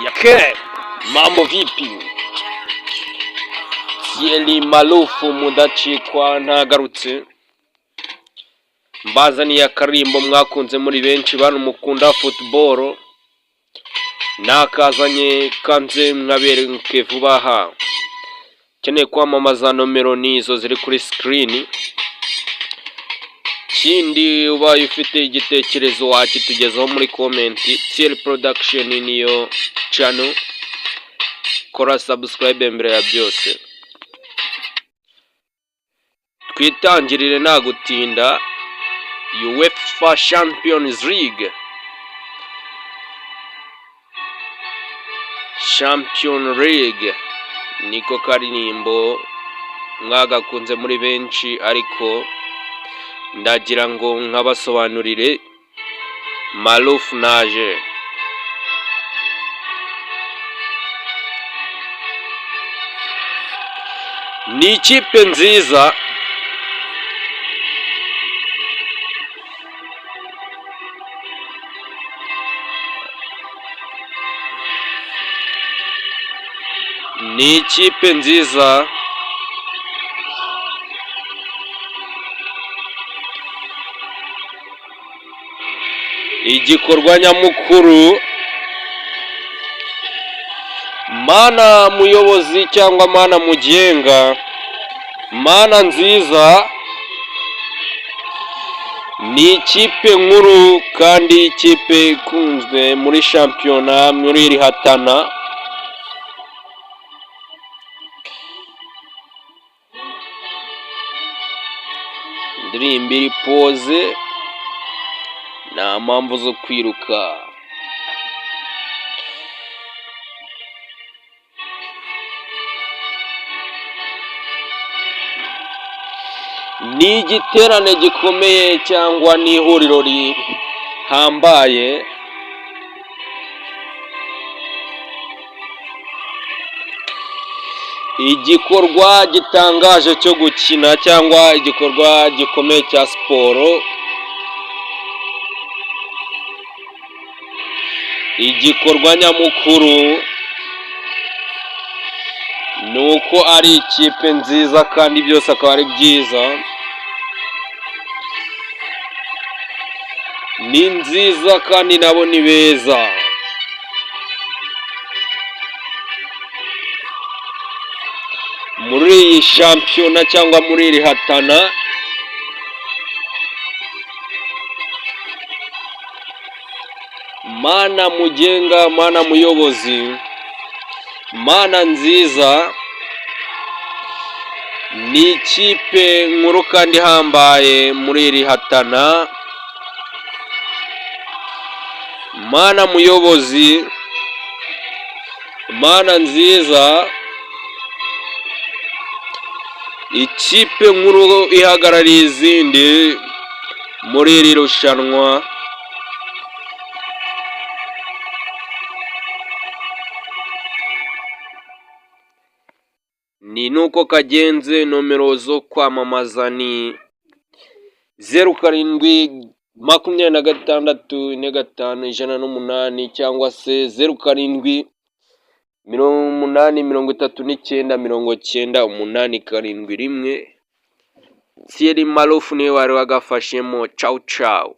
Yake, mambo vipi? Thierry Malufu mudacikwa ntagarutse. Mbazaniye akarimbo mwakunze muri benshi bantu mukunda football. Nakazanye kanze mwabereke vuba aha. Keneye kwamamaza nomero nizo ziri kuri screen. Kindi ubaye ufite igitekerezo wakitugezaho muri comment. Thierry Production niyo channel. Kora subscribe mbere ya byose. Twitangirire nta gutinda. UEFA Champions League. Champions League niko karimbo mwagakunze muri benshi, ariko ndagira ngo nkabasobanurire Malufu naje. Ni ikipe nziza igikorwa nyamukuru. Mana muyobozi cyangwa mana mugenga, mana nziza, ni ikipe nkuru kandi ikipe ikunzwe muri shampiyona muri iri hatana. Ndirimbo iri pose, nta mpamvu zo kwiruka. Ni igiterane gikomeye cyangwa ni ihuriro rihambaye. Igikorwa gitangaje cyo gukina cyangwa igikorwa gikomeye cya siporo. Igikorwa nyamukuru nuko ari ikipe nziza kandi byose akaba ari byiza. Ni nziza kandi nabo ni beza. Muri iyi shampiyona cyangwa muri iri hatana, mana mugenga, mana muyobozi, mana nziza, ni ikipe nkuru kandi ihambaye muri iri hatana. Mana muyobozi, mana nziza, ikipe nkuru ihagarariye izindi muri iri rushanwa. Ni nuko kagenze. Nomero zo kwamamaza ni 072645 cyangwa se 0780399081. Thierry Malufu niwe wari wagafashemo. Ciao ciao.